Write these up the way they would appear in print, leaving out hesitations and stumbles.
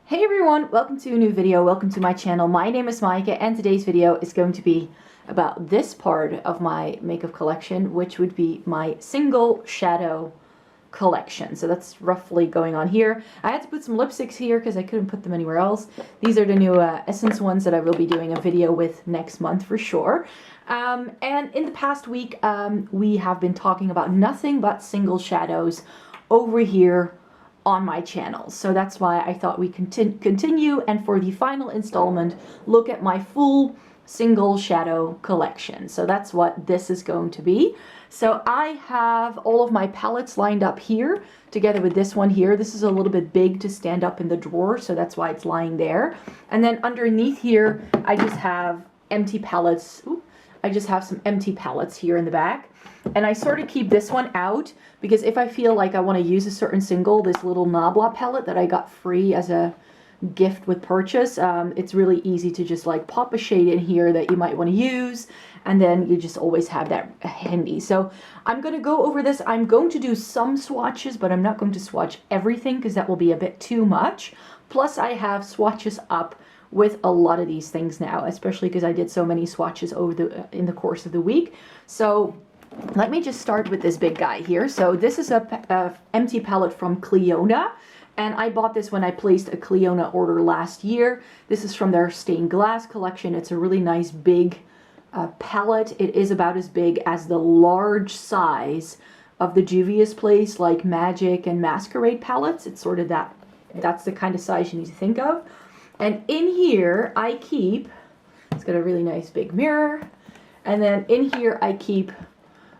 Hey everyone, welcome to a new video, welcome to my channel. My name is Maaike and today's video is going to be about this part of my makeup collection, which would be my single shadow collection. So that's roughly going on here. I had to put some lipsticks here because I couldn't put them anywhere else. These are the new Essence ones that I will be doing a video with next month for sure. And in the past week, we have been talking about nothing but single shadows over here on my channel. So that's why I thought we continue, and for the final installment, look at my full single shadow collection. So that's what this is going to be. So I have all of my palettes lined up here together with this one here. This is a little bit big to stand up in the drawer, so that's why it's lying there. And then underneath here, I just have empty palettes. Ooh, I just have some empty palettes here in the back. And I sort of keep this one out because if I feel like I want to use a certain single, this little Nabla palette that I got free as a gift with purchase, it's really easy to just like pop a shade in here that you might want to use, and then you just always have that handy. So I'm going to go over this. I'm going to do some swatches, but I'm not going to swatch everything because that will be a bit too much. Plus I have swatches up with a lot of these things now, especially because I did so many swatches over in the course of the week. So let me just start with this big guy here. So this is a empty palette from Clionadh, and I bought this when I placed a Clionadh order last year. This is from their stained glass collection. It's a really nice big palette. It is about as big as the large size of the Juvia's Place, like Magic and Masquerade palettes. It's sort of that's the kind of size you need to think of. And in here I keep, it's got a really nice big mirror, and then in here I keep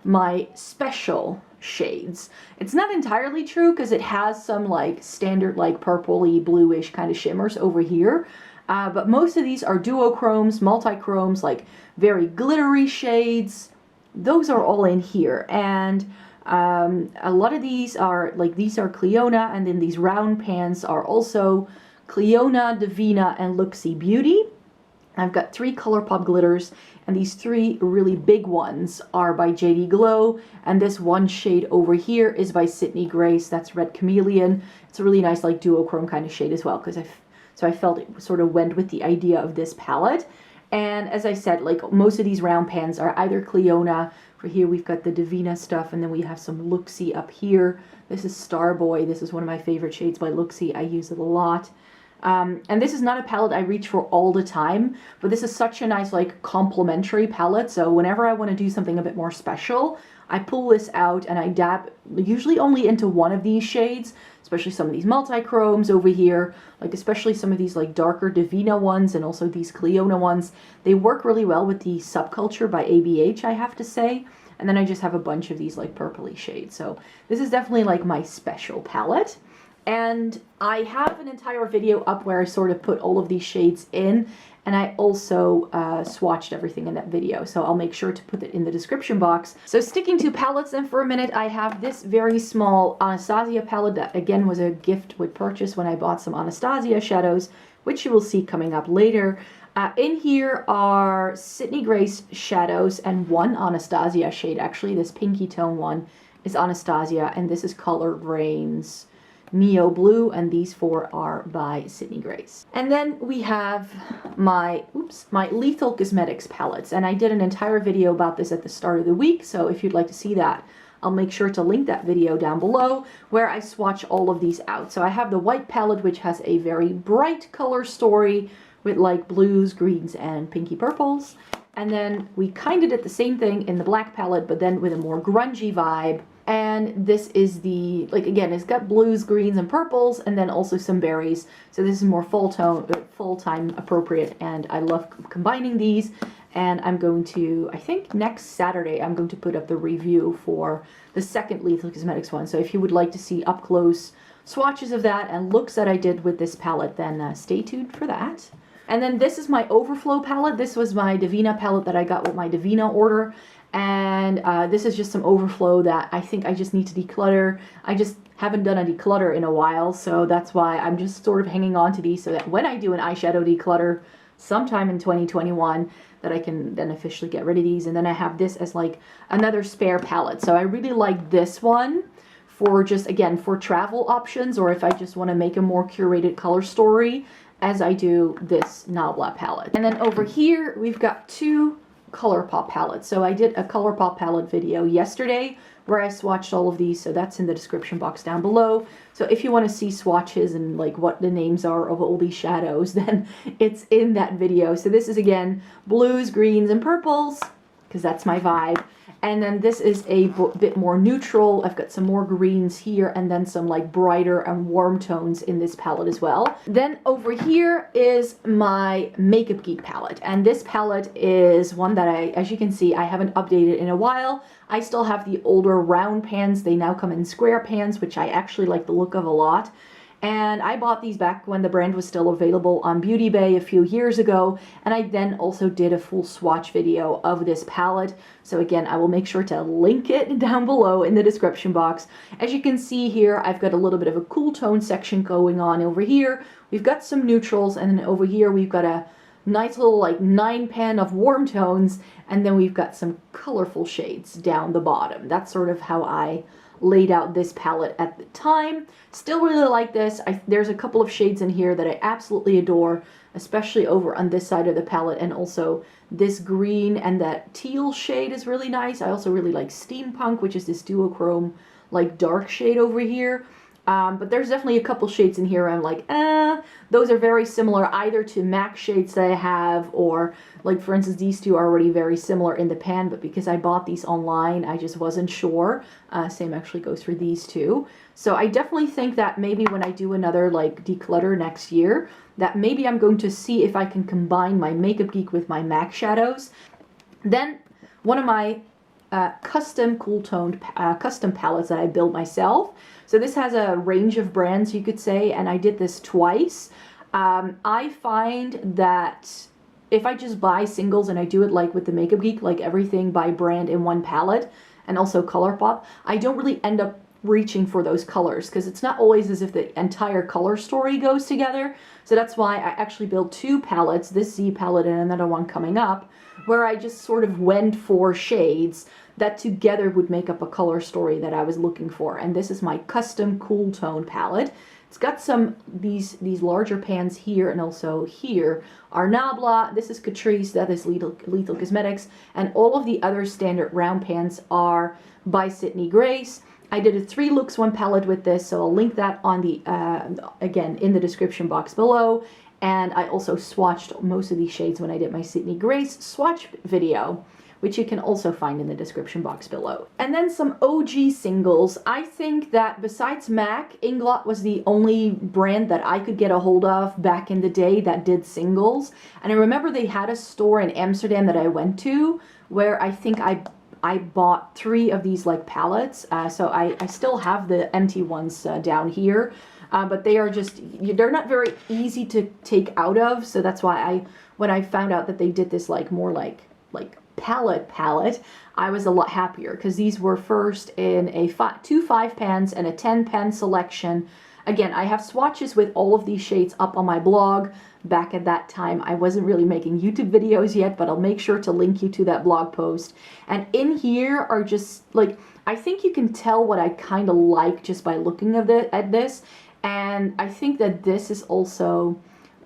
my special shades. It's not entirely true because it has some like standard like purpley bluish kind of shimmers over here, but most of these are duochromes, multi-chromes, like very glittery shades. Those are all in here, and a lot of these are like, these are Clionadh, and then these round pans are also Clionadh, Divino, and Luxie Beauty. I've got 3 Colourpop glitters, and these 3 really big ones are by JD Glow, and this one shade over here is by Sydney Grace. That's Red Chameleon. It's a really nice like duochrome kind of shade as well, because I felt it sort of went with the idea of this palette. And as I said, like most of these round pans are either Clionadh. For here we've got the Divina stuff, and then we have some Luxie up here. This is Starboy. This is one of my favorite shades by Luxie. I use it a lot. And this is not a palette I reach for all the time, but this is such a nice like complementary palette. So whenever I want to do something a bit more special, I pull this out and I dab usually only into one of these shades, especially some of these multi-chromes over here, like especially some of these like darker Divina ones and also these Clionadh ones. They work really well with the Subculture by ABH, I have to say. And then I just have a bunch of these like purpley shades. So this is definitely like my special palette. And I have an entire video up where I sort of put all of these shades in, and I also swatched everything in that video, so I'll make sure to put it in the description box. So sticking to palettes then for a minute, I have this very small Anastasia palette that again was a gift with purchase when I bought some Anastasia shadows, which you will see coming up later. In here are Sydney Grace shadows and one Anastasia shade. Actually, this pinky tone one is Anastasia, and this is Color Grains Neo Blue, and these 4 are by Sydney Grace. And then we have my Lethal Cosmetics palettes, and I did an entire video about this at the start of the week, so if you'd like to see that, I'll make sure to link that video down below where I swatch all of these out. So I have the white palette, which has a very bright color story with like blues, greens, and pinky purples. And then we kind of did the same thing in the black palette, but then with a more grungy vibe. And this is the, like again, it's got blues, greens, and purples, and then also some berries. So this is more full-time appropriate, and I love combining these. And I'm going to, I think next Saturday, I'm going to put up the review for the second Lethal Cosmetics one. So if you would like to see up-close swatches of that and looks that I did with this palette, then stay tuned for that. And then this is my Overflow palette. This was my Divina palette that I got with my Divina order. And this is just some overflow that I think I just need to declutter. I just haven't done a declutter in a while, so that's why I'm just sort of hanging on to these so that when I do an eyeshadow declutter sometime in 2021, that I can then officially get rid of these. And then I have this as like another spare palette. So I really like this one for just, again, for travel options, or if I just want to make a more curated color story, as I do this Nabla palette. And then over here, we've got two Colourpop palettes. So I did a Colourpop palette video yesterday where I swatched all of these, so that's in the description box down below. So if you want to see swatches and like what the names are of all these shadows, then it's in that video. So this is, again, blues, greens, and purples, because that's my vibe. And then this is a bit more neutral. I've got some more greens here and then some like brighter and warm tones in this palette as well. Then over here is my Makeup Geek palette. And this palette is one that as you can see, I haven't updated in a while. I still have the older round pans. They now come in square pans, which I actually like the look of a lot. And I bought these back when the brand was still available on Beauty Bay a few years ago, and I then also did a full swatch video of this palette. So again, I will make sure to link it down below in the description box. As you can see here, I've got a little bit of a cool tone section going on over here. We've got some neutrals, and then over here we've got a nice little like 9 pan of warm tones, and then we've got some colorful shades down the bottom. That's sort of how I laid out this palette at the time. Still really like this. There's a couple of shades in here that I absolutely adore, especially over on this side of the palette, and also this green and that teal shade is really nice. I also really like Steampunk, which is this duochrome like dark shade over here. But there's definitely a couple shades in here where I'm like, those are very similar either to MAC shades that I have, or like for instance these two are already very similar in the pan, but because I bought these online I just wasn't sure. Same actually goes for these two. So I definitely think that maybe when I do another like declutter next year, that maybe I'm going to see if I can combine my Makeup Geek with my MAC shadows. Then one of my custom cool toned custom palettes that I built myself. So this has a range of brands, you could say, and I did this twice. I find that if I just buy singles and I do it like with the Makeup Geek, like everything by brand in one palette, and also Colourpop, I don't really end up reaching for those colors because it's not always as if the entire color story goes together. So that's why I actually built two palettes, this Z palette and another one coming up, where I just sort of went for shades that together would make up a color story that I was looking for. And this is my custom cool tone palette. It's got some these larger pans here, and also here are Nabla. This is Catrice, that is Lethal Cosmetics, and all of the other standard round pans are by Sydney Grace. I did a 3 looks 1 palette with this, so I'll link that on the again in the description box below. And I also swatched most of these shades when I did my Sydney Grace swatch video, which you can also find in the description box below. And then some OG singles. I think that besides MAC, Inglot was the only brand that I could get a hold of back in the day that did singles. And I remember they had a store in Amsterdam that I went to where I think I bought 3 of these like palettes. So I still have the empty ones down here. But they are just, they're not very easy to take out of. So that's why when I found out that they did this like more like palette, I was a lot happier, because these were first in a 2 5 pans and a 10 pan selection. Again, I have swatches with all of these shades up on my blog. Back at that time, I wasn't really making YouTube videos yet, but I'll make sure to link you to that blog post. And in here are just like, I think you can tell what I kind of like just by looking at this. And I think that this is also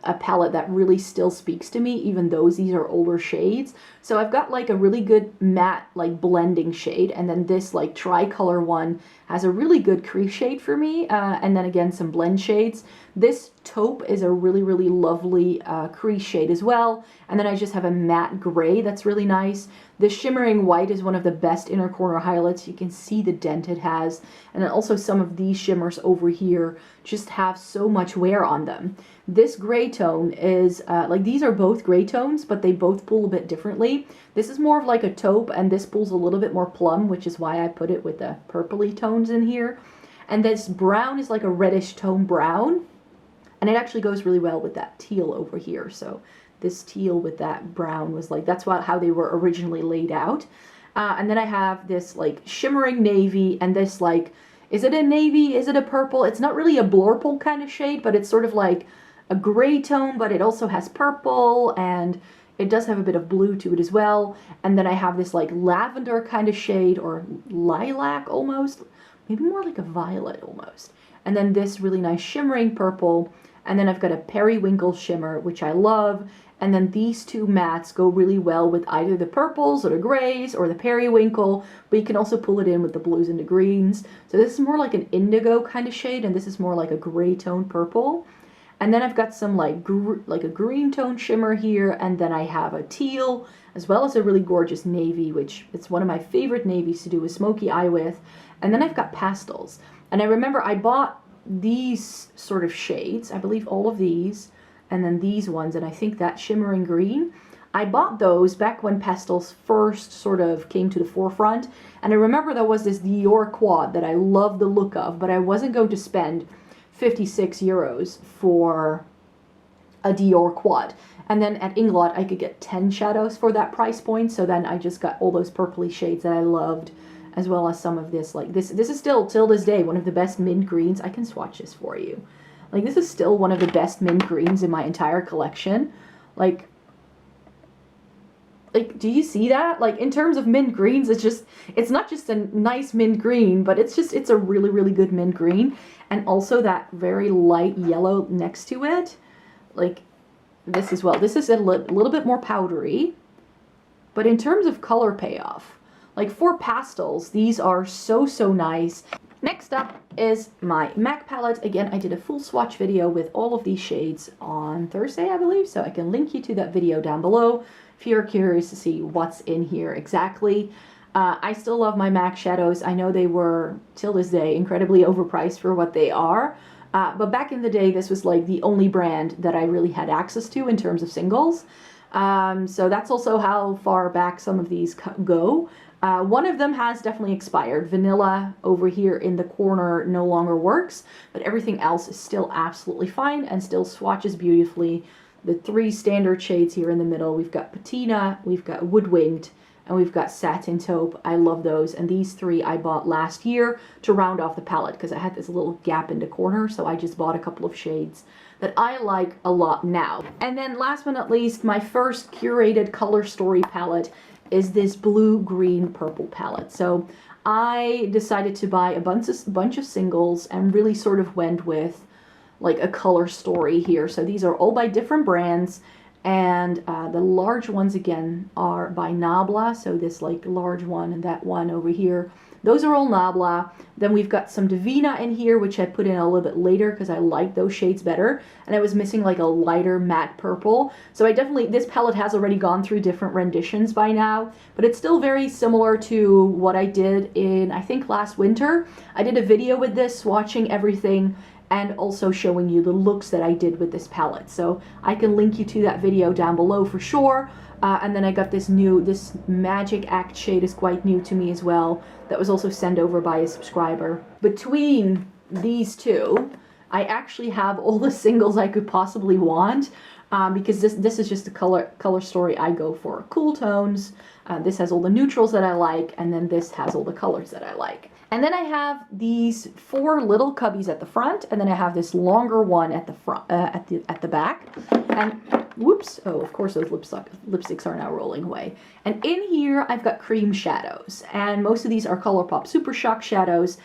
a palette that really still speaks to me, even though these are older shades. So I've got like a really good matte like blending shade, and then this like tricolor one has a really good crease shade for me, and then again some blend shades. This taupe is a really lovely crease shade as well, and then I just have a matte gray that's really nice. The shimmering white is one of the best inner corner highlights. You can see the dent it has, and then also some of these shimmers over here just have so much wear on them. This gray tone is like, these are both gray tones, but they both pull a bit differently. This is more of like a taupe, and this pulls a little bit more plum, which is why I put it with the purpley tones in here. And this brown is like a reddish tone brown, and it actually goes really well with that teal over here. So this teal with that brown was like, that's how they were originally laid out. And then I have this like shimmering navy, and this like, is it a navy? Is it a purple? It's not really a blurple kind of shade, but it's sort of like a gray tone, but it also has purple, and it does have a bit of blue to it as well. And then I have this like lavender kind of shade, or lilac almost. maybe more like a violet almost. And then this really nice shimmering purple. And then I've got a periwinkle shimmer, which I love. And then these two mattes go really well with either the purples or the grays or the periwinkle, but you can also pull it in with the blues and the greens. So this is more like an indigo kind of shade, and this is more like a gray tone purple. And then I've got some like a green tone shimmer here, and then I have a teal, as well as a really gorgeous navy, which it's one of my favorite navies to do a smoky eye with. And then I've got pastels. And I remember I bought these sort of shades, I believe all of these, and then these ones, and I think that shimmering green. I bought those back when pastels first sort of came to the forefront, and I remember there was this Dior quad that I loved the look of, but I wasn't going to spend 56 euros for a Dior quad. And then at Inglot I could get 10 shadows for that price point, so then I just got all those purpley shades that I loved, as well as some of this, like this is still, till this day, one of the best mint greens. I can swatch this for you. Like, this is still one of the best mint greens in my entire collection. Like, do you see that? Like, in terms of mint greens, it's not just a nice mint green, but it's a really, really good mint green. And also that very light yellow next to it. Like, this as well. This is a little bit more powdery. But in terms of color payoff, like for pastels, these are so, so nice. Next up is my MAC palette. Again, I did a full swatch video with all of these shades on Thursday, I believe, so I can link you to that video down below if you're curious to see what's in here exactly. I still love my MAC shadows. I know they were, till this day, incredibly overpriced for what they are, but back in the day, this was like the only brand that I really had access to in terms of singles. So that's also how far back some of these go. One of them has definitely expired. Vanilla over here in the corner no longer works, but everything else is still absolutely fine and still swatches beautifully. The three standard shades here in the middle, we've got Patina, we've got Wood-Winged, and we've got Satin Taupe. I love those, and these three I bought last year to round off the palette because I had this little gap in the corner, so I just bought a couple of shades that I like a lot now. And then last but not least, my first curated color story palette is this blue, green, purple palette. So I decided to buy a bunch of singles and really sort of went with like a color story here. So these are all by different brands, and the large ones again are by Nabla. So this like large one and that one over here, those are all Nabla. Then we've got some Divina in here, which I put in a little bit later because I like those shades better. And I was missing like a lighter matte purple. So I definitely, this palette has already gone through different renditions by now, but it's still very similar to what I did in, I think, last winter. I did a video with this, swatching everything, and also showing you the looks that I did with this palette. So I can link you to that video down below for sure. And then I got this Magic Act shade is quite new to me as well. That was also sent over by a subscriber. Between these two, I actually have all the singles I could possibly want, because this is just the color story I go for. Cool tones. This has all the neutrals that I like, and then this has all the colors that I like. And then I have these 4 little cubbies at the front, and then I have this longer one at the front, at the back. And whoops! Oh, of course those lipsticks are now rolling away. And in here I've got cream shadows, and most of these are Colourpop Supershock shadows.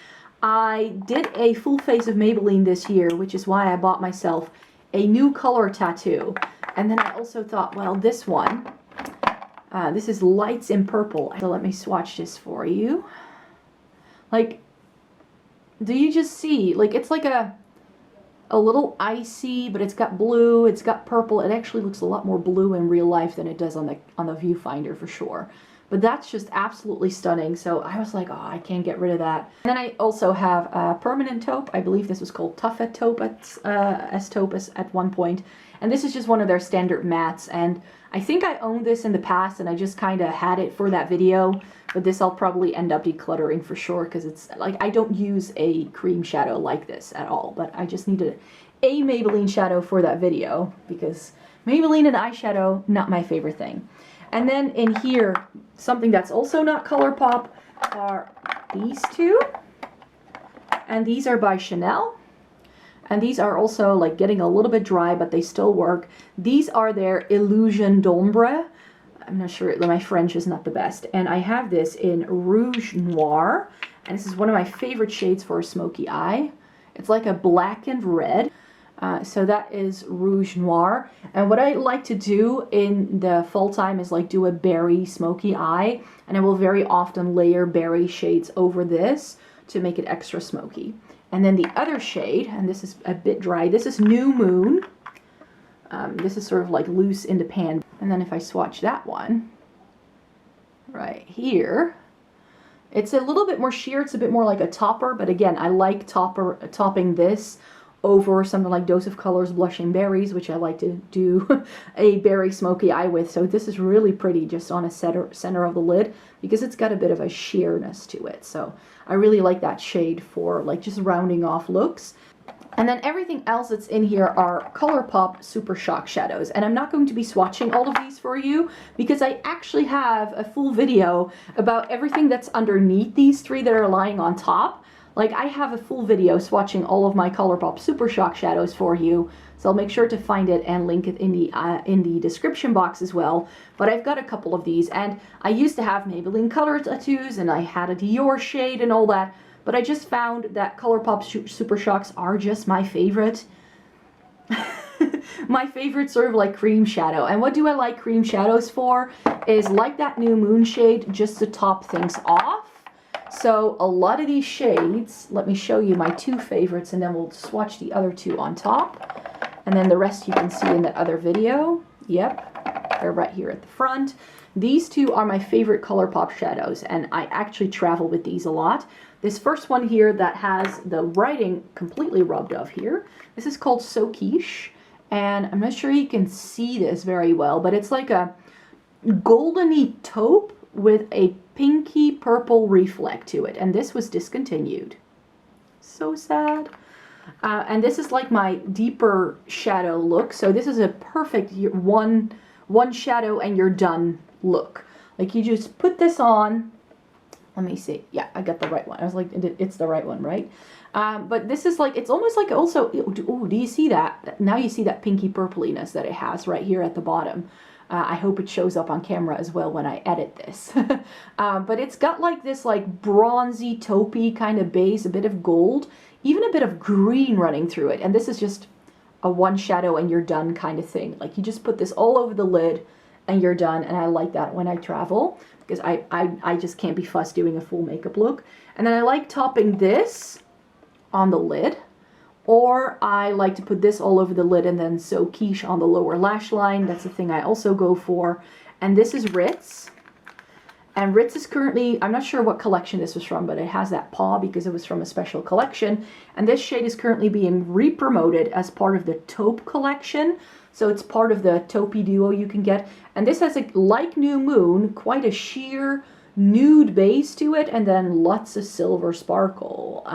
I did a full face of Maybelline this year, which is why I bought myself a new color tattoo. And then I also thought, well, this one, this is Lights in Purple. So let me swatch this for you. Like, do you just see? Like, it's like a little icy, but it's got blue, it's got purple. It actually looks a lot more blue in real life than it does on the viewfinder for sure. But that's just absolutely stunning. So I was like, oh, I can't get rid of that. And then I also have a permanent taupe. I believe this was called Tuffet Taupe at one point. And this is just one of their standard mattes. And I think I owned this in the past, and I just kind of had it for that video. But this I'll probably end up decluttering for sure, because it's like, I don't use a cream shadow like this at all. But I just needed a Maybelline shadow for that video, because Maybelline and eyeshadow, not my favorite thing. And then in here, something that's also not Colourpop are these two. And these are by Chanel. And these are also like getting a little bit dry, but they still work. These are their Illusion d'Ombre. I'm not sure, my French is not the best. And I have this in Rouge Noir. And this is one of my favorite shades for a smoky eye. It's like a black and red. So that is Rouge Noir. And what I like to do in the fall time is like do a berry smoky eye. And I will very often layer berry shades over this to make it extra smoky. And then the other shade, and this is a bit dry, this is New Moon. This is sort of like loose in the pan. And then if I swatch that one, right here, it's a little bit more sheer, it's a bit more like a topper, but again, I like topping this over something like Dose of Colors Blushing Berries, which I like to do a berry smoky eye with. So this is really pretty just on a center of the lid because it's got a bit of a sheerness to it. So I really like that shade for like just rounding off looks. And then everything else that's in here are Colourpop Super Shock shadows. And I'm not going to be swatching all of these for you because I actually have a full video about everything that's underneath these three that are lying on top. Like, I have a full video swatching all of my Colourpop Super Shock shadows for you, so I'll make sure to find it and link it in the description box as well. But I've got a couple of these, and I used to have Maybelline color tattoos, and I had a Dior shade and all that, but I just found that Colourpop Super Shocks are just my favorite. My favorite sort of like cream shadow. And what do I like cream shadows for? Is like that New Moon shade, just to top things off. So a lot of these shades, let me show you my two favorites and then we'll swatch the other two on top. And then the rest you can see in the other video. Yep, they're right here at the front. These two are my favorite Colourpop shadows, and I actually travel with these a lot. This first one here that has the writing completely rubbed off here, this is called So Quiche, and I'm not sure you can see this very well, but it's like a goldeny taupe with a pinky purple reflect to it, and this was discontinued. So sad. And this is like my deeper shadow look, so this is a perfect one shadow and you're done look. Like, you just put this on. Let me see. Yeah, I got the right one. I was like, it's the right one, right? But this is like, it's almost like also, oh, do you see that? Now you see that pinky purpliness that it has right here at the bottom. I hope it shows up on camera as well when I edit this. But it's got like this like bronzy taupey kind of base, a bit of gold, even a bit of green running through it. And this is just a one shadow and you're done kind of thing. Like, you just put this all over the lid and you're done. And I like that when I travel because I just can't be fussed doing a full makeup look. And then I like topping this on the lid. Or I like to put this all over the lid and then So Quiche on the lower lash line. That's the thing I also go for. And this is Ritz. And Ritz is currently, I'm not sure what collection this was from, but it has that paw because it was from a special collection. And this shade is currently being re-promoted as part of the taupe collection. So it's part of the taupey duo you can get. And this has, like New Moon, quite a sheer nude base to it, and then lots of silver sparkle.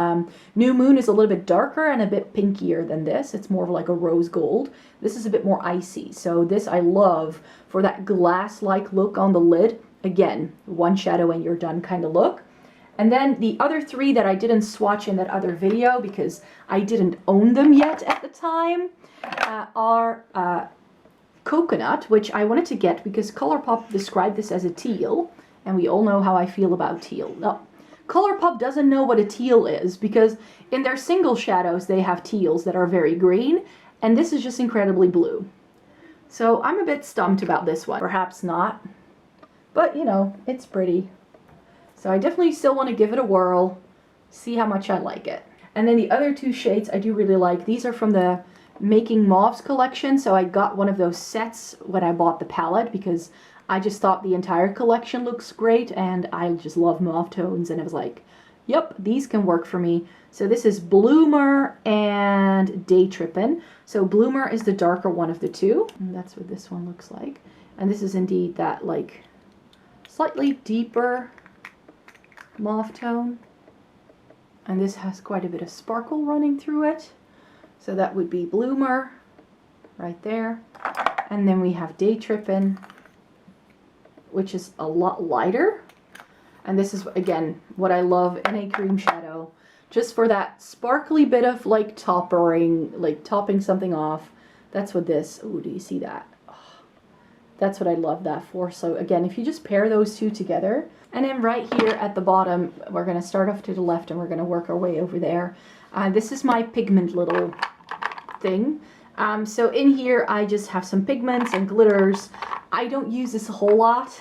New Moon is a little bit darker and a bit pinkier than this. It's more of like a rose gold. This is a bit more icy. So this I love for that glass-like look on the lid. Again, one shadow and you're done kind of look. And then the other three that I didn't swatch in that other video because I didn't own them yet at the time are Coconut, which I wanted to get because Colourpop described this as a teal. And we all know how I feel about teal. No, Colourpop doesn't know what a teal is because in their single shadows they have teals that are very green, and this is just incredibly blue. So I'm a bit stumped about this one. Perhaps not, but you know, it's pretty. So I definitely still want to give it a whirl, see how much I like it. And then the other two shades I do really like. These are from the Making Mauves collection, so I got one of those sets when I bought the palette because I just thought the entire collection looks great, and I just love mauve tones, and I was like, yep, these can work for me. So this is Bloomer and Day Trippin'. So Bloomer is the darker one of the two, and that's what this one looks like. And this is indeed that like slightly deeper mauve tone. And this has quite a bit of sparkle running through it. So that would be Bloomer right there. And then we have Day Trippin', which is a lot lighter. And this is, again, what I love in a cream shadow. Just for that sparkly bit of, like, topping something off. That's what this, ooh, do you see that? Oh, That's what I love that for. So again, if you just pair those two together, and then right here at the bottom, we're going to start off to the left and we're going to work our way over there. This is my pigment little thing. So in here, I just have some pigments and glitters. I don't use this a whole lot.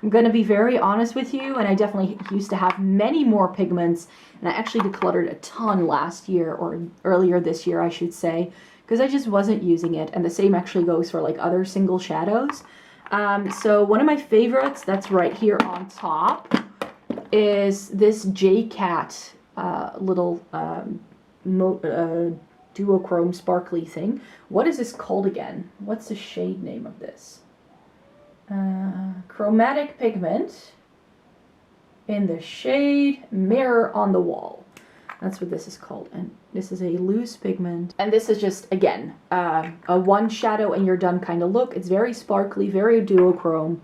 I'm going to be very honest with you, and I definitely used to have many more pigments, and I actually decluttered a ton last year, or earlier this year, I should say, because I just wasn't using it, and the same actually goes for like other single shadows. So one of my favorites that's right here on top is this J-Cat little duochrome sparkly thing. What is this called again? What's the shade name of this? Chromatic pigment in the shade Mirror on the Wall. That's what this is called. And this is a loose pigment. And this is just, again, a one shadow and you're done kind of look. It's very sparkly, very duochrome.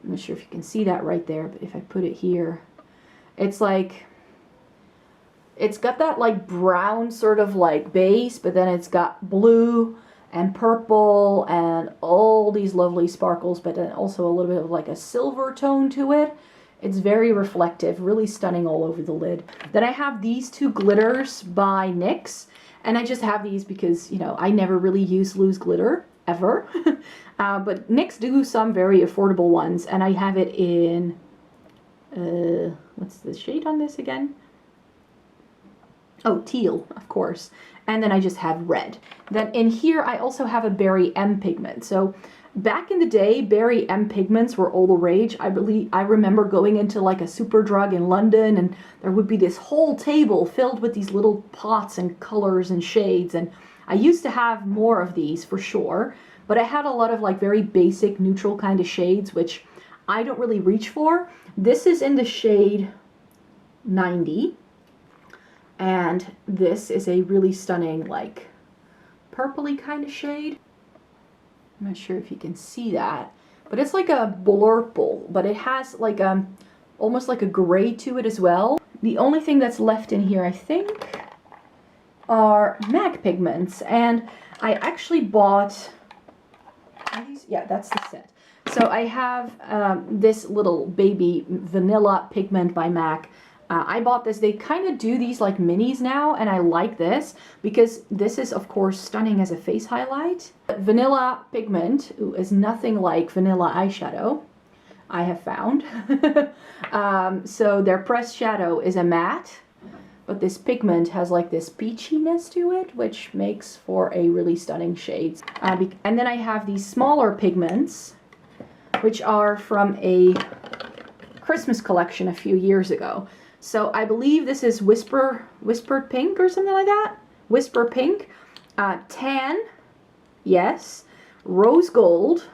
I'm not sure if you can see that right there, but if I put it here, it's like, it's got that like brown sort of like base, but then it's got blue and purple and all these lovely sparkles, but then also a little bit of like a silver tone to it. It's very reflective, really stunning all over the lid. Then I have these two glitters by NYX, and I just have these because, you know, I never really use loose glitter, ever. But NYX do some very affordable ones, and I have it in, what's the shade on this again? Oh, teal, of course. And then I just have red. Then in here, I also have a Berry M pigment. So back in the day, Berry M pigments were all the rage. I remember going into like a Superdrug in London, and there would be this whole table filled with these little pots and colors and shades. And I used to have more of these for sure, but I had a lot of like very basic neutral kind of shades, which I don't really reach for. This is in the shade 90. And this is a really stunning, like, purpley kind of shade. I'm not sure if you can see that, but it's like a blurple, but it has like almost like a gray to it as well. The only thing that's left in here, I think, are MAC pigments, and I actually bought these. Yeah, that's the set. So I have this little baby vanilla pigment by MAC. I bought this. They kind of do these like minis now, and I like this because this is, of course, stunning as a face highlight. Vanilla pigment is nothing like vanilla eyeshadow, I have found. So their pressed shadow is a matte, but this pigment has like this peachiness to it, which makes for a really stunning shade. And then I have these smaller pigments, which are from a Christmas collection a few years ago. So I believe this is Whispered Pink or something like that. Whisper Pink, Tan, yes, Rose Gold,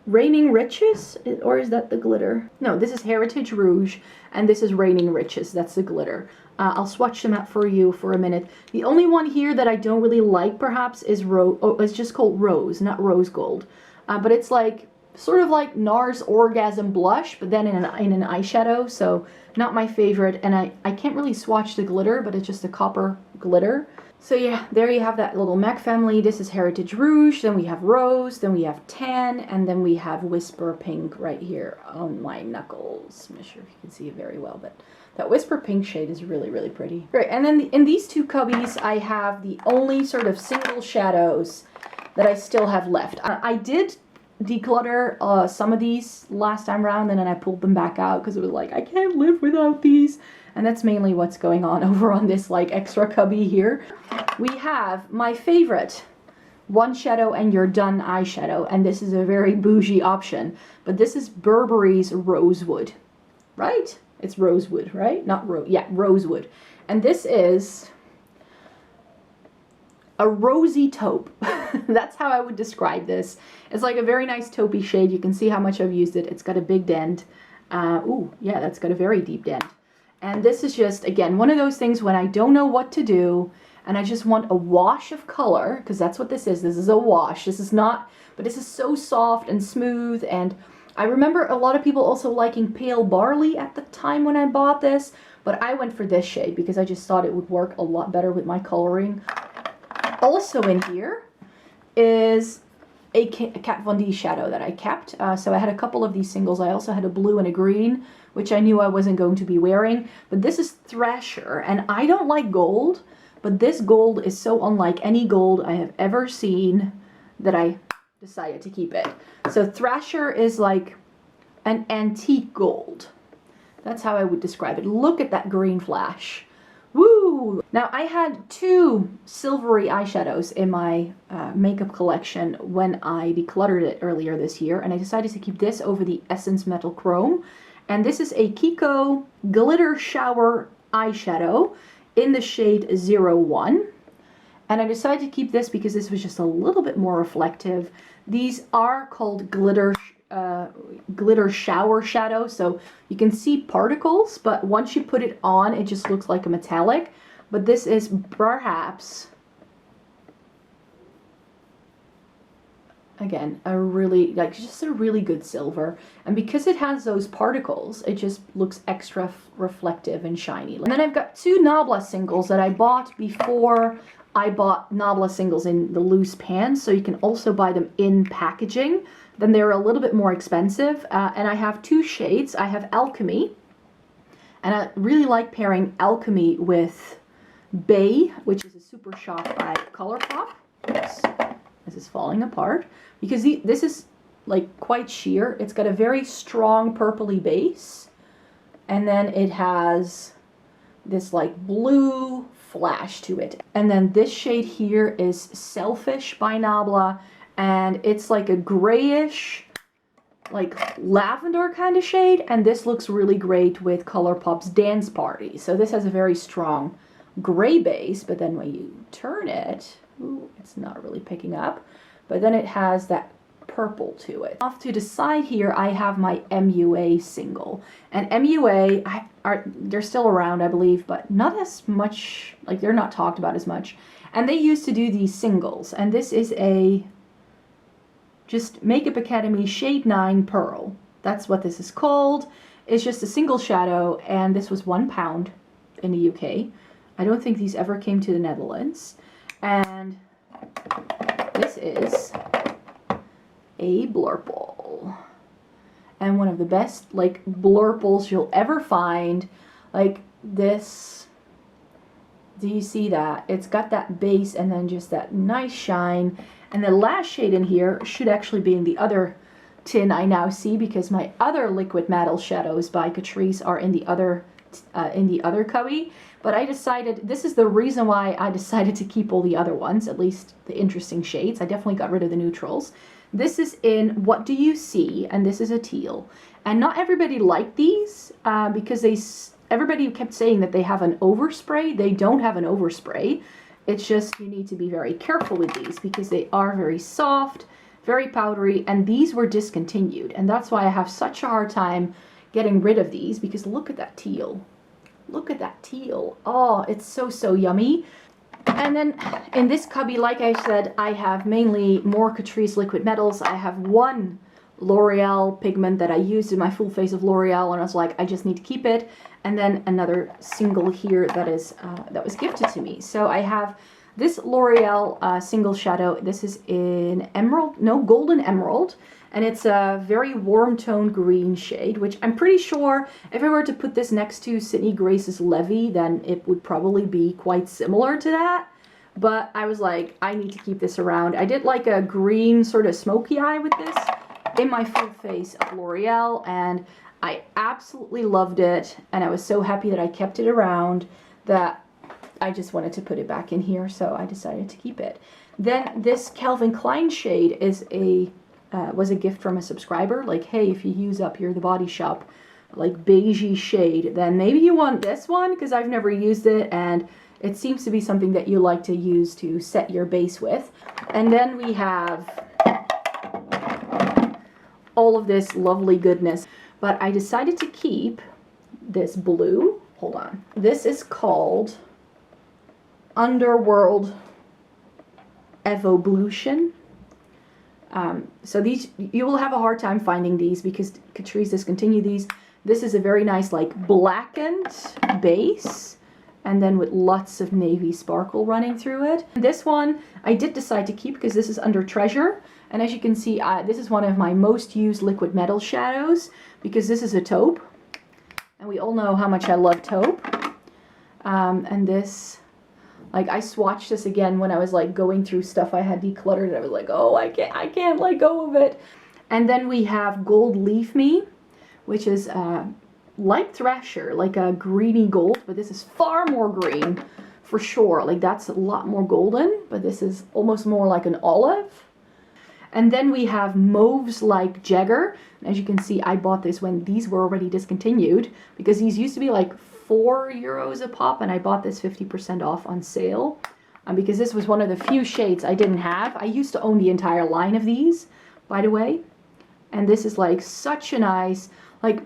Raining Riches, or is that the glitter? No, this is Heritage Rouge, and this is Raining Riches. That's the glitter. I'll swatch them out for you for a minute. The only one here that I don't really like, perhaps, is it's just called Rose, not Rose Gold. But it's like sort of like NARS Orgasm Blush, but then in an eyeshadow, so not my favorite. And I can't really swatch the glitter, but it's just a copper glitter. So yeah, there you have that little MAC family. This is Heritage Rouge, then we have Rose, then we have Tan, and then we have Whisper Pink right here on my knuckles. I'm not sure if you can see it very well, but that Whisper Pink shade is really, really pretty. Great, and then in these two cubbies, I have the only sort of single shadows that I still have left. I did declutter some of these last time around, and then I pulled them back out because it was like, I can't live without these. And that's mainly what's going on over on this like extra cubby here. We have my favorite one shadow and you're done eyeshadow, and this is a very bougie option, but this is Burberry's Rosewood, right? It's Rosewood, right? Not yeah, Rosewood. And this is a rosy taupe. That's how I would describe this. It's like a very nice taupey shade. You can see how much I've used it. It's got a big dent. Ooh, yeah, that's got a very deep dent. And this is just, again, one of those things when I don't know what to do and I just want a wash of color, because that's what this is. This is a wash. This is not, but this is so soft and smooth. And I remember a lot of people also liking Pale Barley at the time when I bought this, but I went for this shade because I just thought it would work a lot better with my coloring. Also in here is a Kat Von D shadow that I kept. So I had a couple of these singles. I also had a blue and a green, which I knew I wasn't going to be wearing. But this is Thrasher, and I don't like gold, but this gold is so unlike any gold I have ever seen that I decided to keep it. So Thrasher is like an antique gold. That's how I would describe it. Look at that green flash. Woo! Now, I had two silvery eyeshadows in my makeup collection when I decluttered it earlier this year, and I decided to keep this over the Essence Metal Chrome. And this is a Kiko Glitter Shower eyeshadow in the shade 01. And I decided to keep this because this was just a little bit more reflective. These are called glitter shower shadow, so you can see particles, but once you put it on, it just looks like a metallic. But this is perhaps, again, a really, like, just a really good silver. And because it has those particles, it just looks extra reflective and shiny. And then I've got two Nabla singles that I bought before I bought Nabla singles in the loose pans, so you can also buy them in packaging. Then they're a little bit more expensive, and I have two shades. I have Alchemy, and I really like pairing Alchemy with Bay, which is a super shock by Colourpop. Oops, this is falling apart, because this is like quite sheer. It's got a very strong purpley base, and then it has this like blue flash to it. And then this shade here is Selfish by Nabla, and it's like a grayish, like lavender kind of shade, and this looks really great with Colourpop's Dance Party. So this has a very strong gray base, but then when you turn it, ooh, it's not really picking up, but then it has that purple to it. Off to the side here, I have my MUA single, and MUA they're still around, I believe, but not as much, like they're not talked about as much. And they used to do these singles, and this is a just Makeup Academy Shade 9 Pearl. That's what this is called. It's just a single shadow, and this was £1 in the UK. I don't think these ever came to the Netherlands. And this is a blurple, and one of the best like blurples you'll ever find. Like this, do you see that? It's got that base and then just that nice shine. And the last shade in here should actually be in the other tin I now see, because my other liquid metal shadows by Catrice are in the other cubby. But I decided, this is the reason why I decided to keep all the other ones, at least the interesting shades. I definitely got rid of the neutrals. This is in What Do You See, and this is a teal. And not everybody liked these because everybody kept saying that they have an overspray. They don't have an overspray. It's just you need to be very careful with these because they are very soft, very powdery, and these were discontinued. And that's why I have such a hard time getting rid of these, because look at that teal. Look at that teal. Oh, it's so, so yummy. And then in this cubby, like I said, I have mainly more Catrice liquid metals. I have one L'Oreal pigment that I used in my full face of L'Oreal, and I was like, I just need to keep it. And then another single here that is that was gifted to me. So I have this L'Oreal single shadow. This is in golden emerald. And it's a very warm toned green shade, which I'm pretty sure if I were to put this next to Sydney Grace's Levy, then it would probably be quite similar to that. But I was like, I need to keep this around. I did like a green sort of smoky eye with this in my full face of L'Oreal, and I absolutely loved it. And I was so happy that I kept it around that I just wanted to put it back in here, so I decided to keep it. Then this Calvin Klein shade is was a gift from a subscriber. Like, hey, if you use up here the Body Shop like beigey shade, then maybe you want this one, because I've never used it and it seems to be something that you like to use to set your base with. And then we have all of this lovely goodness, but I decided to keep this blue. Hold on. This is called Underworld Evolution. So these, you will have a hard time finding these because Catrice discontinued these. This is a very nice like blackened base, and then with lots of navy sparkle running through it. This one I did decide to keep because this is under Treasure, and as you can see, this is one of my most used liquid metal shadows because this is a taupe, and we all know how much I love taupe. And this, like, I swatched this again when I was like going through stuff I had decluttered, and I was like, oh, I can't let go of it. And then we have Gold Leaf Me, which is like Thrasher, like a greeny gold, but this is far more green for sure. Like, that's a lot more golden, but this is almost more like an olive. And then we have Mauves Like Jagger. And as you can see, I bought this when these were already discontinued because these used to be like €4 a pop, and I bought this 50% off on sale because this was one of the few shades I didn't have. I used to own the entire line of these, by the way. And this is like such a nice, like,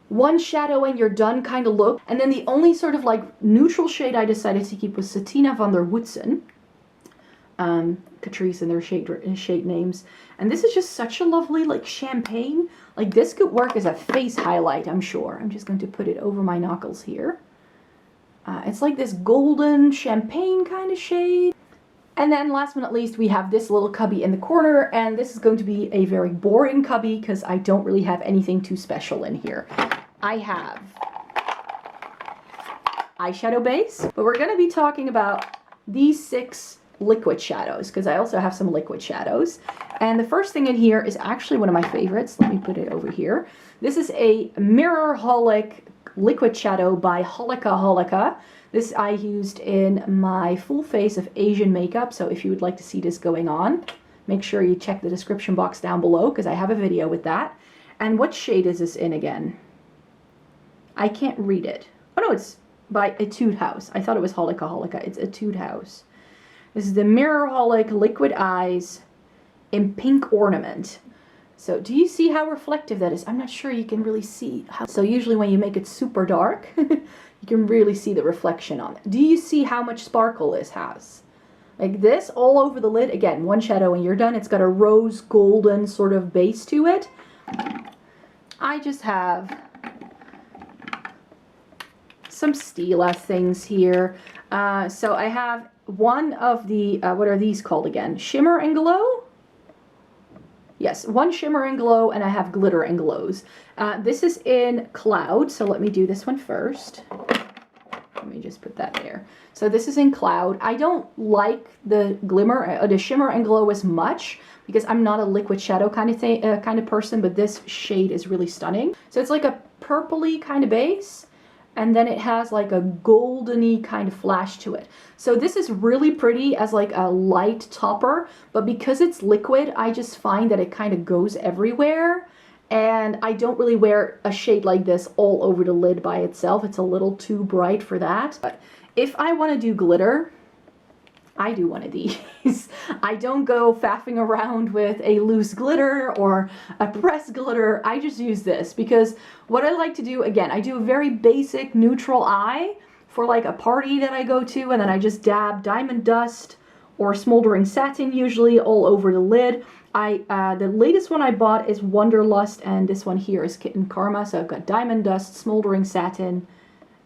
one shadow and you're done kind of look. And then the only sort of like neutral shade I decided to keep was Satina van der Woodsen. Catrice and their shade names. And this is just such a lovely, like, champagne. Like, this could work as a face highlight, I'm sure. I'm just going to put it over my knuckles here. It's like this golden champagne kind of shade. And then last but not least, we have this little cubby in the corner, and this is going to be a very boring cubby because I don't really have anything too special in here. I have eyeshadow base, but we're going to be talking about these 6 liquid shadows because I also have some liquid shadows. And the first thing in here is actually one of my favorites. Let me put it over here. This is a Mirrorholic liquid shadow by Holika. This I used in my full face of Asian makeup, so if you would like to see this going on, make sure you check the description box down below because I have a video with that. And what shade is this in again? I can't read it. Oh no, it's by Etude House. I thought it was Holika. It's Etude House. This is the Mirrorholic Liquid Eyes in Pink Ornament. So do you see how reflective that is? I'm not sure you can really see how. So usually when you make it super dark, you can really see the reflection on it. Do you see how much sparkle this has? Like this all over the lid. Again, one shadow and you're done. It's got a rose golden sort of base to it. I just have some Stila things here. So I have one of the, what are these called again? Shimmer and Glow? Yes, one Shimmer and Glow, and I have Glitter and Glows. This is in Cloud, so let me do this one first. Let me just put that there. So this is in Cloud. I don't like the the Shimmer and Glow as much because I'm not a liquid shadow kind of person, but this shade is really stunning. So it's like a purpley kind of base, and then it has like a goldeny kind of flash to it. So this is really pretty as like a light topper, but because it's liquid, I just find that it kind of goes everywhere. And I don't really wear a shade like this all over the lid by itself. It's a little too bright for that. But if I want to do glitter, I do one of these. I don't go faffing around with a loose glitter or a pressed glitter. I just use this because what I like to do, again, I do a very basic neutral eye for like a party that I go to, and then I just dab diamond dust or smoldering satin usually all over the lid. The latest one I bought is Wanderlust, and this one here is Kitten Karma. So I've got diamond dust, smoldering satin,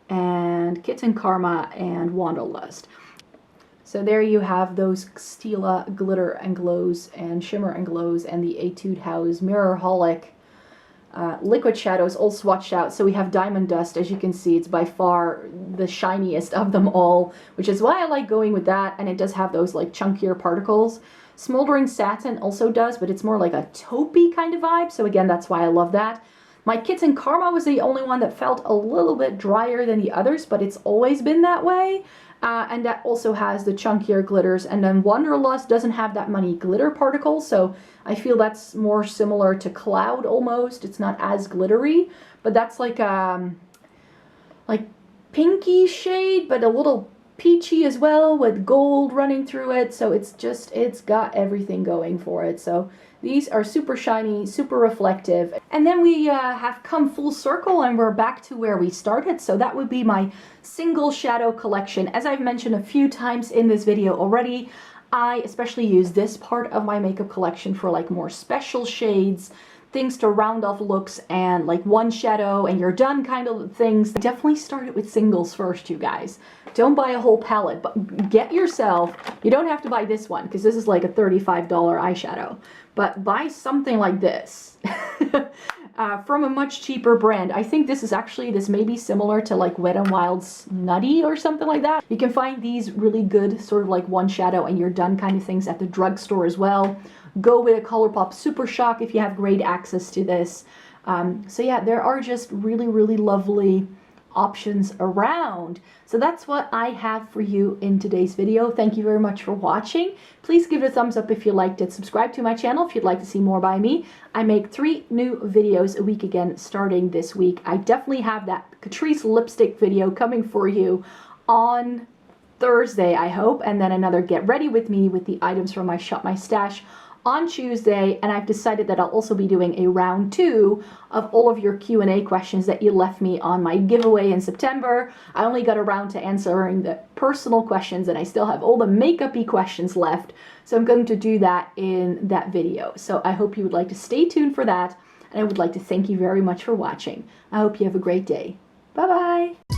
and Kitten Karma and Wanderlust. So there you have those Stila Glitter and Glows and Shimmer and Glows and the Etude House Mirrorholic liquid shadows all swatched out. So we have Diamond Dust. As you can see, it's by far the shiniest of them all, which is why I like going with that. And it does have those like chunkier particles. Smoldering Satin also does, but it's more like a taupey kind of vibe. So again, that's why I love that. My Kitten Karma was the only one that felt a little bit drier than the others, but it's always been that way. And that also has the chunkier glitters. And then Wanderlust doesn't have that many glitter particles, so I feel that's more similar to Cloud almost. It's not as glittery, but that's like pinky shade, but a little peachy as well with gold running through it. So it's got everything going for it. So these are super shiny, super reflective. And then we have come full circle and we're back to where we started. So that would be my single shadow collection. As I've mentioned a few times in this video already, I especially use this part of my makeup collection for like more special shades things to round off looks and like one shadow and you're done kind of things, definitely start it with singles first, you guys. Don't buy a whole palette, but get yourself, you don't have to buy this one because this is like a $35 eyeshadow, but buy something like this. From a much cheaper brand. I think this is actually, this may be similar to like Wet n Wild's Nutty or something like that. You can find these really good sort of like one shadow and you're done kind of things at the drugstore as well. Go with a Colourpop Super Shock if you have great access to this. So yeah, there are just really, really lovely options around. So that's what I have for you in today's video. Thank you very much for watching. Please give it a thumbs up if you liked it. Subscribe to my channel if you'd like to see more by me. I make 3 new videos a week again starting this week. I definitely have that Catrice lipstick video coming for you on Thursday, I hope, and then another Get Ready With Me with the items from my Shop My Stash on Tuesday, and I've decided that I'll also be doing a round 2 of all of your Q&A questions that you left me on my giveaway in September. I only got around to answering the personal questions and I still have all the makeup-y questions left, so I'm going to do that in that video. So I hope you would like to stay tuned for that, and I would like to thank you very much for watching. I hope you have a great day. Bye-bye!